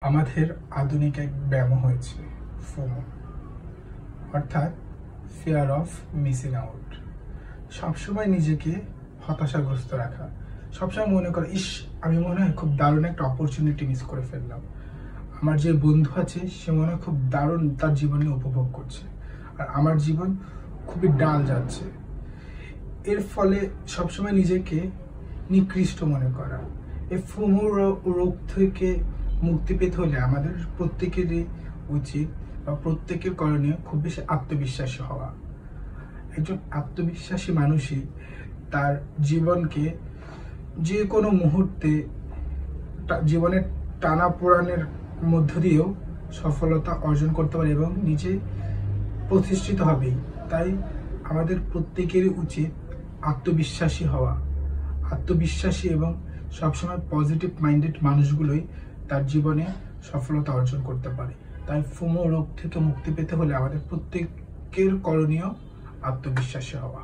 আমাদের আধুনিক এক ব্যায়াম হয়েছে ফোমো, অর্থাৎ ফিয়ার অফ মিসিং আউট। সবসময় নিজেকে হতাশাগ্রস্ত রাখা, সবসময় মনে করা ইস আমি মনে হয় খুব দারুণ একটা অপরচুনিটি মিস করে ফেললাম। আমার যে বন্ধু আছে সে মনে হয় খুব দারুণ তার জীবনে উপভোগ করছে, আর আমার জীবন খুবই ডাল যাচ্ছে। এর ফলে সবসময় নিজেকে নিকৃষ্ট মনে করা। এই ফোমো রোগ থেকে মুক্তি পেতে হলে আমাদের প্রত্যেকেরই উচিত বা প্রত্যেকের করণীয় খুব বেশি আত্মবিশ্বাসী হওয়া। একজন আত্মবিশ্বাসী মানুষই তার জীবনকে যে কোনো মুহূর্তে জীবনের টানাপোড়েনের মধ্য দিয়েও সফলতা অর্জন করতে পারে এবং নিজে প্রতিষ্ঠিত হবেই। তাই আমাদের প্রত্যেকেরই উচিত আত্মবিশ্বাসী হওয়া। আত্মবিশ্বাসী এবং সবসময় পজিটিভ মাইন্ডেড মানুষগুলোই তার জীবনে সফলতা অর্জন করতে পারে। তাই ফোমো রোগ থেকে মুক্তি পেতে হলে আমাদের প্রত্যেকের করণীয় আত্মবিশ্বাসী হওয়া।